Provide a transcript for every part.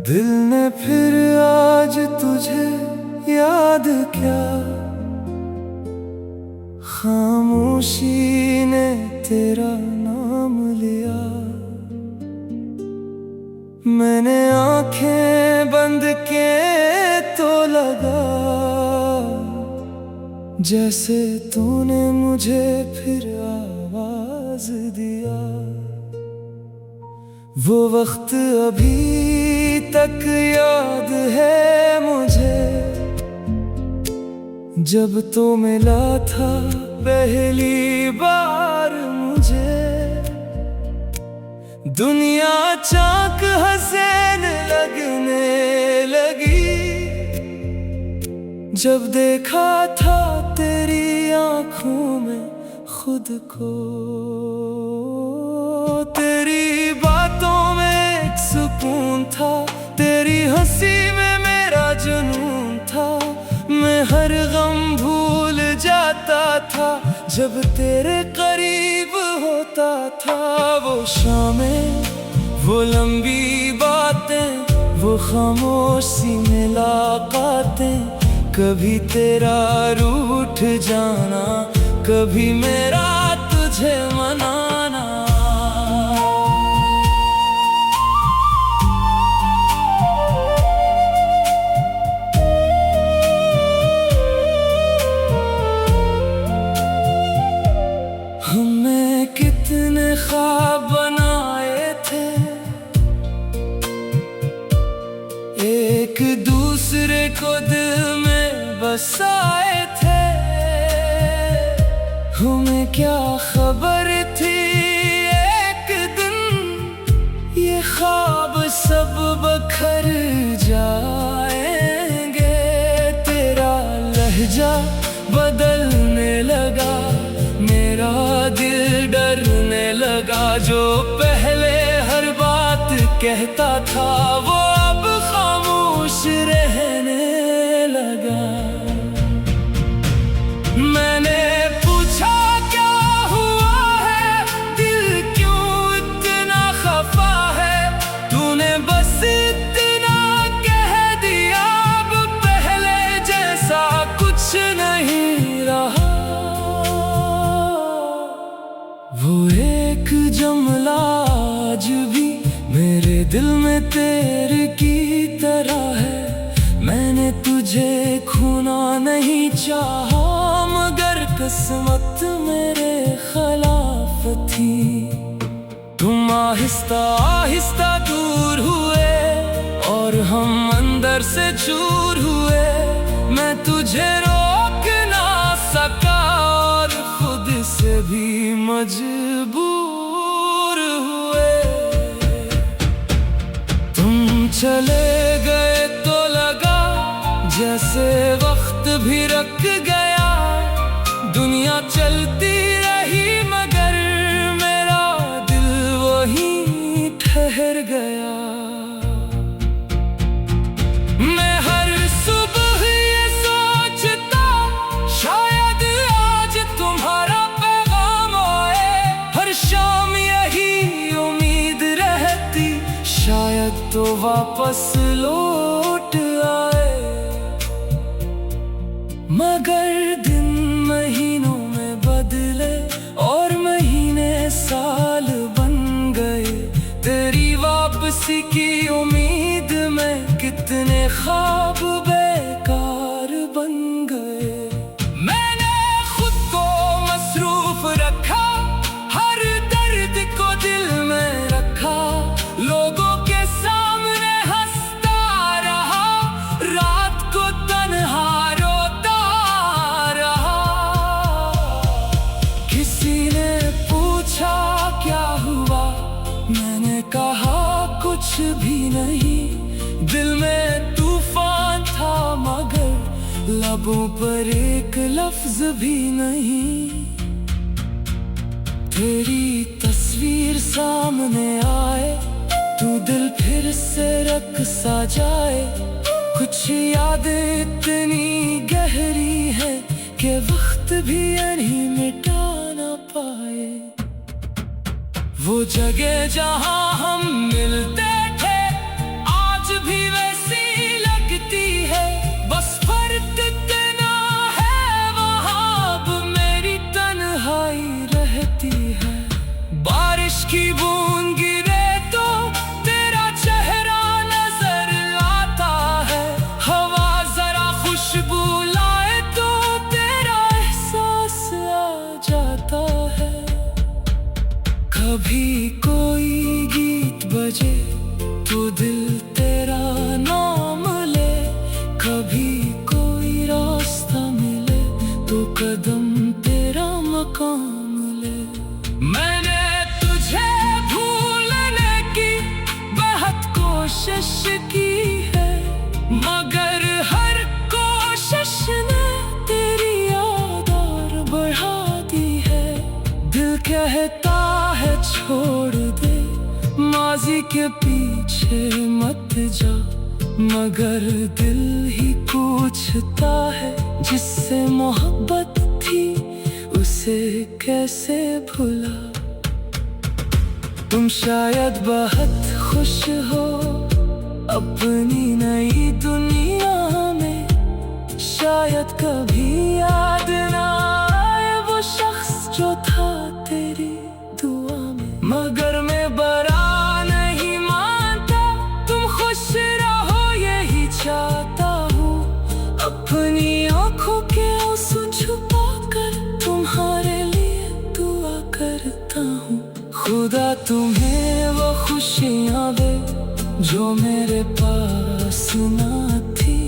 दिल ने फिर आज तुझे याद क्या, खामोशी ने तेरा नाम लिया। मैंने आंखें बंद के तो लगा, जैसे तूने मुझे फिर आवाज दिया। वो वक्त अभी तक याद है मुझे, जब तो मिला था पहली बार मुझे। दुनिया चाक हसीन लगने लगी, जब देखा था तेरी आंखों में खुद को। तेरी बातों में एक सुकून था, तेरी हंसी में मेरा जुनून था। मैं हर गम भूल जाता था जब तेरे करीब होता था। वो शामें, वो लंबी बातें, वो खामोशी मुलाकातें, कभी तेरा रूठ जाना, कभी मेरा तुझे मनाना। हमने कितने ख्वाब बनाए थे, एक दूसरे को दिल में बसाए थे। हमें क्या खबर थी एक दिन ये ख्वाब सब बखर जाएंगे। तेरा लहजा बदलने लगा, मेरा दिल डरने लगा। जो पहले हर बात कहता था, वो अब खामोश रहने लगा। मैंने पूछा क्या हुआ है, दिल क्यों इतना खफा है। तूने बस इतना कह दिया, अब पहले जैसा कुछ नहीं रहा। वो एक जुमला आज भी मेरे दिल में तेरे की तरह है। मैंने तुझे खोना नहीं चाहा, मगर किस्मत मेरे खिलाफ थी। तुम आहिस्ता आहिस्ता दूर हुए और हम अंदर से चूर हुए। मैं तुझे रोक ना सका और खुद से भी मजबूर हुए। तुम चले गए तो लगा जैसे वक्त भी रुक गया। दुनिया चलती रही मगर मेरा दिल वहीं ठहर गया। मैं हर सुबह ये सोचता, शायद आज तुम्हारा पैगाम आए। हर शाम यही उम्मीद रहती, शायद तो वापस लौट आए। मगर दिन महीनों में बदले और महीने साल बन गए। तेरी वापसी की उम्मीद में कितने ख्वाब बेकार बन गए। मैंने खुद को मसरूफ रखा, हर दर्द को दिल में रखा। लोगों के सामने हंसता रहा, रात को तन्हा रोता रहा। किसी ने पूछा क्या हुआ, मैंने कहा कुछ भी नहीं। दिल में तूफान था मगर लबों पर एक लफ्ज भी नहीं। तेरी तस्वीर सामने आए तू दिल फिर से रख सा जाए। कुछ यादें इतनी गहरी है कि वक्त भी इन्हीं मिटा ना पाए। वो जगह जहां हम मिलते थे आज भी कभी कोई गीत बजे तो दिल तेरा नाम ले, कभी कोई रास्ता मिले तो कदम तेरा मकाम ले। मैंने तुझे भूलने की बहुत कोशिश की है, मगर हर कोशिश ने तेरी याद और बढ़ा दी है। दिल कहता है छोड़ दे, माजी के पीछे मत जा, मगर दिल ही पूछता है जिससे मोहब्बत थी उसे कैसे भुला। तुम शायद बहुत खुश हो अपनी नई दुनिया में, शायद कभी याद ना आए वो शख्स जो था तेरी दुआ में। मगर मैं बरा नहीं मानता, तुम खुश रहो यही चाहता हूँ। अपनी आंखों के आंसू छुपा कर तुम्हारे लिए दुआ करता हूँ। खुदा तुम्हें वो खुशियाँ दे जो मेरे पास ना थी,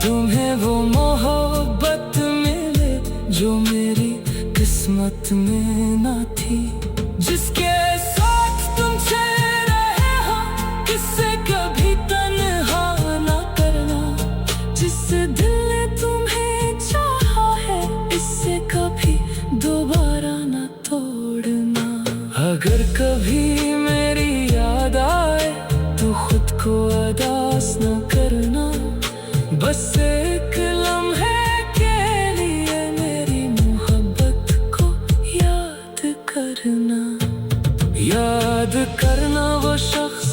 तुम्हें वो मोहब्बत मिले जो मेरी किस्मत में ना थी। जिसके साथ तुम चल रहे हो किससे कभी तन्हा ना करना, जिस दिल ने तुम्हें चाहा है इससे कभी दोबारा ना तोड़ना। अगर कभी मेरी याद आए तो खुद को अदास न करना, बस एक लम्हे के लिए मेरी मोहब्बत को याद करना। याद करना वो शख्स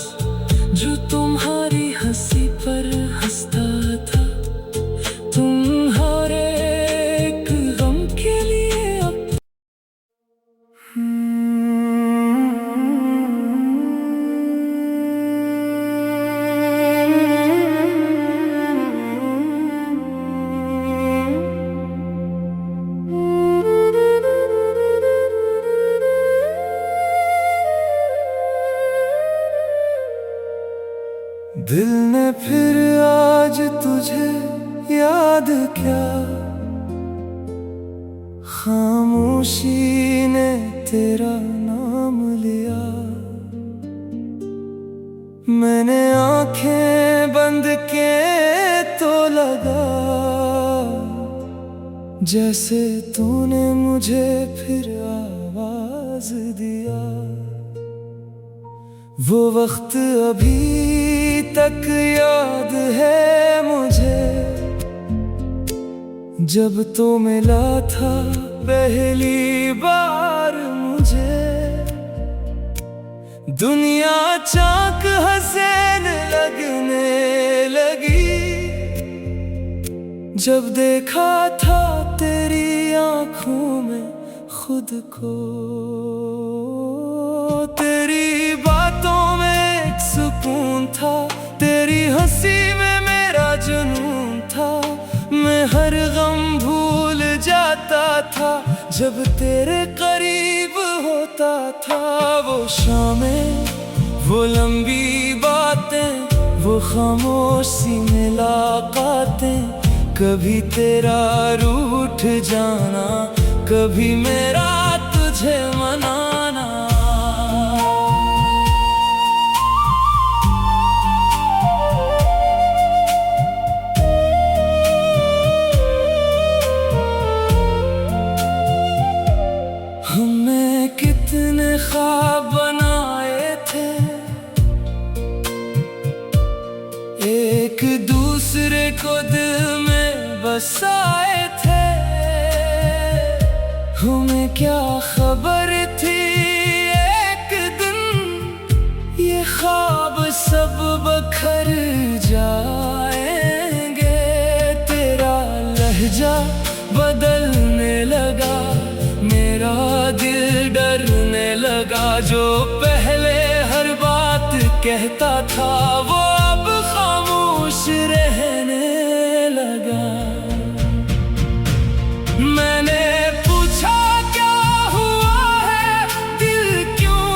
जो तुम्हारी हंसी पर हंसता था, तुम्हारे एक गम के लिए अब दिल ने फिर आज तुझे याद क्या, खामोशी ने तेरा नाम लिया। मैंने आंखें बंद के तो लगा, जैसे तूने मुझे फिर आवाज दिया। वो वक्त अभी तक याद है मुझे, जब तो मिला था पहली बार मुझे। दुनिया चाक हसीन लगने लगी, जब देखा था तेरी आंखों में खुद को। तेरी बातों में एक सुकून था, तेरी हंसी में मेरा जुनून था। मैं हर गम भूल जाता था जब तेरे करीब होता था। वो शामें, वो लंबी बातें, वो खामोशी मुलाकातें, कभी तेरा रूठ जाना, कभी मेरा तुझे मनाना। हमने कितने ख्वाब बनाए थे, एक दूसरे को दिल में बसाए थे। हमें क्या खबर थी एक दिन ये ख्वाब सब बखर जाएंगे। तेरा लहजा बदलने लगा, मेरा दिल डरने लगा। जो पहले हर बात कहता था वो अब खामोश रहने लगा। मैंने पूछा क्या हुआ है, दिल क्यों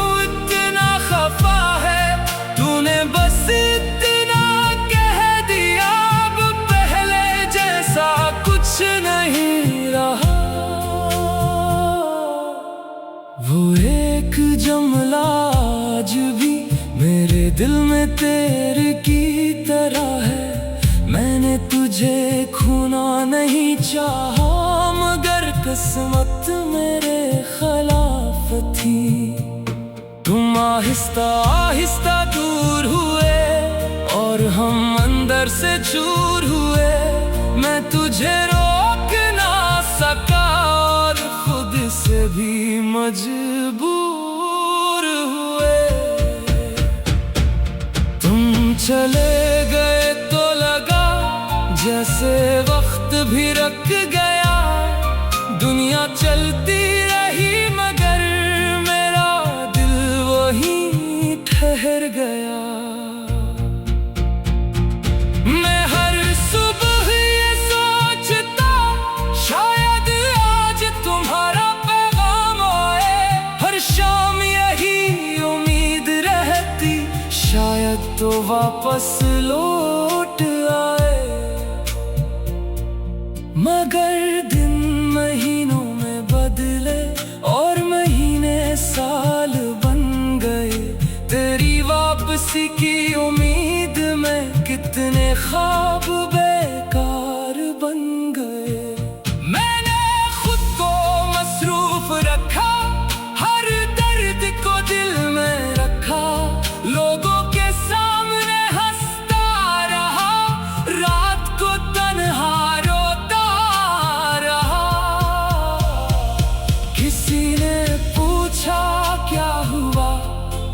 वो एक जमला आज भी मेरे दिल में तेरे की तरह है। मैंने तुझे खोना नहीं चाहा, मगर किस्मत मेरे खिलाफ थी। तुम आहिस्ता आहिस्ता दूर हुए और हम अंदर से चूर हुए। मैं तुझे रोक ना सका और खुद से भी मजबूर हुए। तुम चले गए तो लगा जैसे वक्त भी रुक गया। दुनिया चलती रही मगर मेरा दिल वहीं ठहर गया। मैं हर सुबह ये सोचता शायद आज तुम्हारा पैगाम आए। हर शाम यही उम्मीद रहती शायद तो वापस लौट आए। मगर दिन महीनों में बदले और महीने साल बन गए। तेरी वापसी की उम्मीद में कितने ख्वाब बेकार बन गए। मैंने खुद को मसरूफ रखा, हर दर्द को दिल में रखा। लोगों के सामने हंसता रहा, रात को तन्हा रोता रहा। किसी ने पूछा क्या हुआ,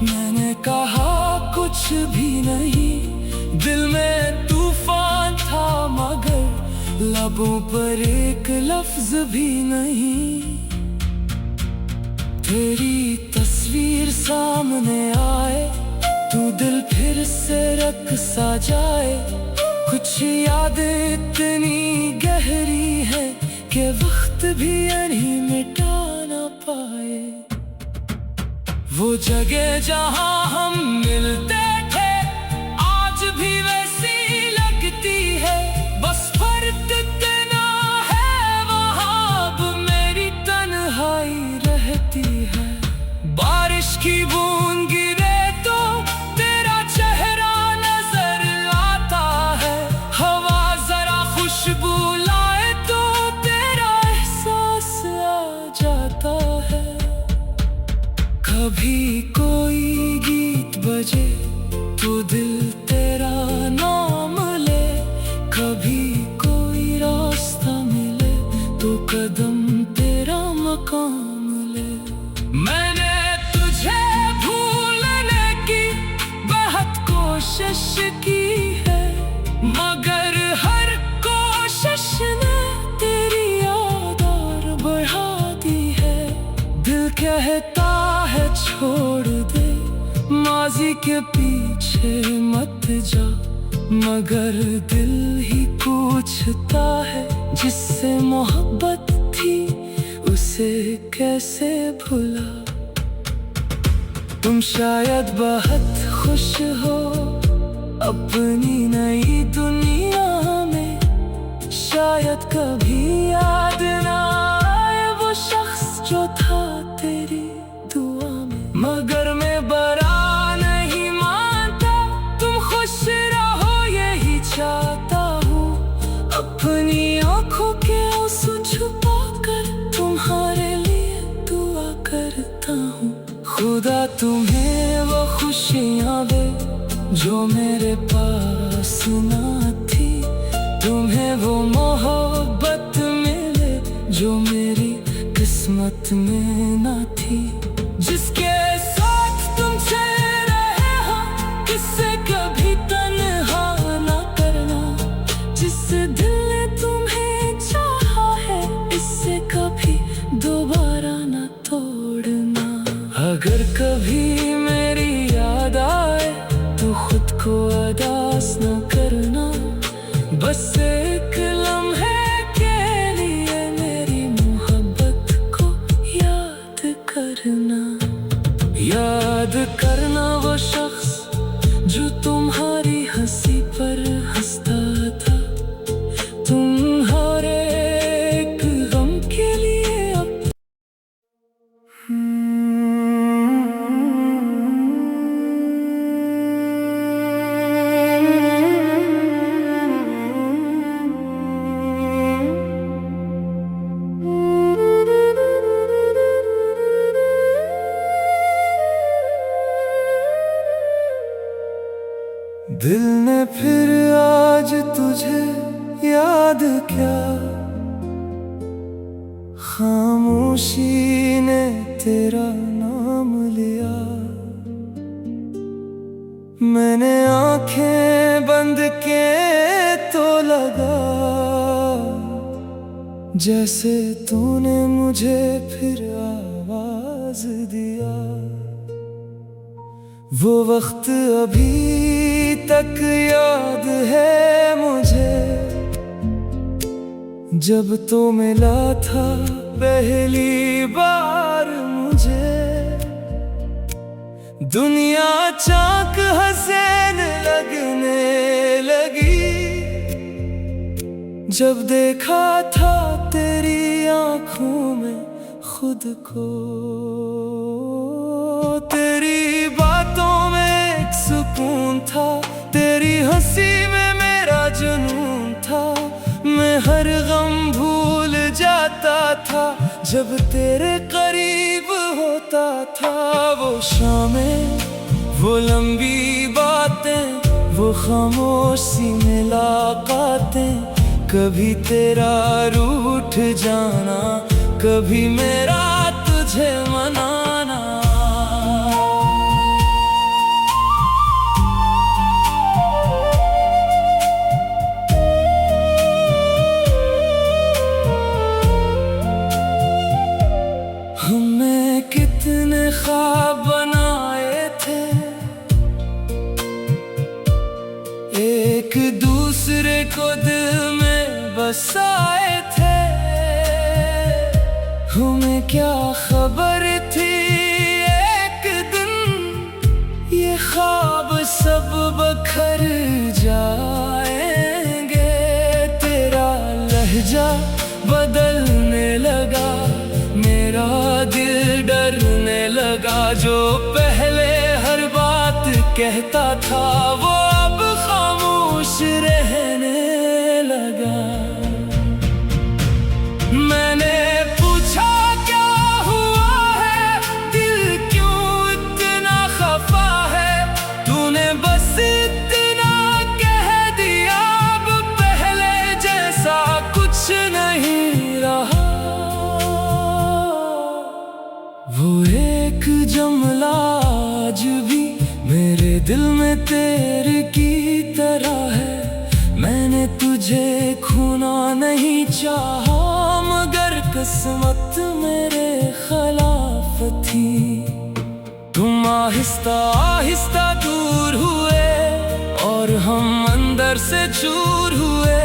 मैंने कहा कुछ भी नहीं। दिल में तूफान था मगर लबों पर एक लफ्ज भी नहीं। तेरी तस्वीर सामने आए तू दिल फिर से रख सा जाए। कुछ यादें इतनी गहरी है कि वक्त भी इन्हीं मिटा ना पाए। वो जगह जहां हम मिलते थे आज भी वैसी लगती है। बस फर्क इतना है वहां अब मेरी तन्हाई रहती है। बारिश की बूंद गिरे तो तेरा चेहरा नजर आता है। हवा जरा खुशबू लाए तो तेरा एहसास आ जाता है। कभी कोई गीत बजे तो दिल तेरा नाम ले। कभी कोई रास्ता मिले तो कदम तेरा मकाम ले। मैंने तुझे भूलने की बहुत कोशिश की है, मगर हर कोशिश ने तेरी याद और बढ़ा दी है। दिल कहता है छोड़ दे, माजी के पीछे मत जा, मगर दिल ही पूछता है जिससे मोहब्बत थी उसे कैसे भुला। तुम शायद बहुत खुश हो अपनी नई दुनिया में, शायद कभी याद ना आए वो शख्स जो था तेरी दुआ में। मगर मैं बरा नहीं मानता, तुम खुश रहो यही चाहता हूँ। अपनी आंखों के आंसू छुपा कर तुम्हारे लिए दुआ करता हूँ। खुदा तुम्हें वो खुशियाँ दे जो मेरे पास ना थी। तुम्हें वो मोहब्बत मिले जो मेरी किस्मत में ना थी। जिसके साथ तुम चल रहे हो किससे कभी तन्हा ना करना। जिस दिल ने तुम्हें चाहा है इससे कभी दोबारा ना तोड़ना। अगर कभी मेरी याद आए तो खुद को अदास न करना। बस एक लम्हे के लिए मेरी मोहब्बत को याद करना। याद करना वो शख्स जो तुम्हारी हंसी पर हंसता था। तुम्हारे एक गम के लिए अब दिल ने फिर आज तुझे याद क्या, खामोशी ने तेरा नाम लिया। मैंने आंखें बंद के तो लगा, जैसे तूने मुझे फिर आवाज दिया। वो वक्त अभी तक याद है मुझे, जब तो मिला था पहली बार मुझे। दुनिया चाक हंसने लगने लगी, जब देखा था तेरी आंखों में खुद को। तेरी बातों में एक सुकून था, तेरी हंसी में मेरा जुनून था। मैं हर गम भूल जाता था जब तेरे करीब होता था। वो शामें, वो लंबी बातें, वो खामोश सी मुलाकातें, कभी तेरा रूठ जाना, कभी मेरा तुझे मनाना। हमने कितने ख्वाब बनाए थे, एक दूसरे को दिल में बसाए थे। हमें क्या खबर थी एक दिन ये ख्वाब सब बखर जाएंगे। तेरा लहजा बदलने लगा, मेरा दिल डरने लगा। जो पहले हर बात कहता था वो अब खामोश रहने लगा। मैंने पूछा क्या हुआ है, दिल क्यों इतना खफा है। तूने बस इतना कह दिया, अब पहले जैसा कुछ नहीं रहा। वो एक जुमला आज भी मेरे दिल में तेरे की तरह है। मैंने तुझे खोना नहीं चाहा, मगर किस्मत मेरे खिलाफ थी। तुम आहिस्ता आहिस्ता दूर हुए और हम अंदर से चूर हुए।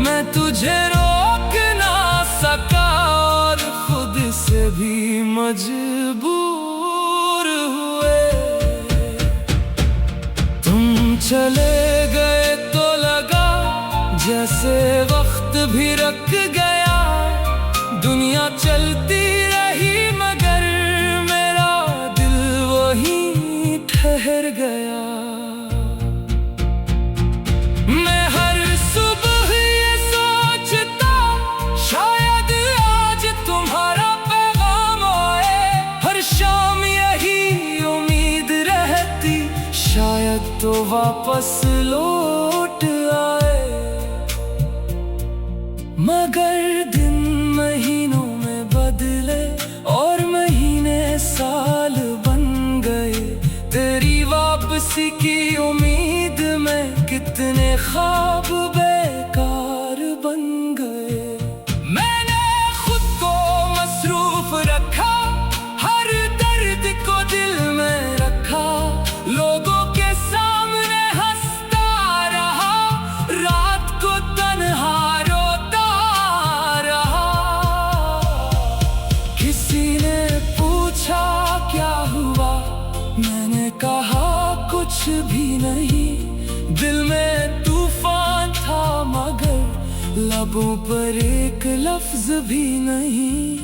मैं तुझे रोक ना सका और खुद से भी मजबूर हुए। तुम चले गए तो लगा जैसे वक्त भी रुक गया। दुनिया चलती रही मगर मेरा दिल वहीं ठहर गया। मैं हर सुबह ये सोचता शायद आज तुम्हारा पैगाम आए। हर शाम यही उम्मीद रहती शायद तो वापस लौट आए। मगर दिन महीनों में बदले और महीने साल बन गए। तेरी वापसी की उम्मीद में कितने ख्वाब बेकार बन गए। मैंने खुद को मसरूफ रखा, हर दर्द को दिल में रखा। लोगों के सामने हंसता रहा, रात को तन्हा रोता रहा। किसी ने पूछा क्या हुआ, मैंने कहा कुछ भी नहीं। दिल में तूफान था मगर लबों पर एक लफ्ज भी नहीं।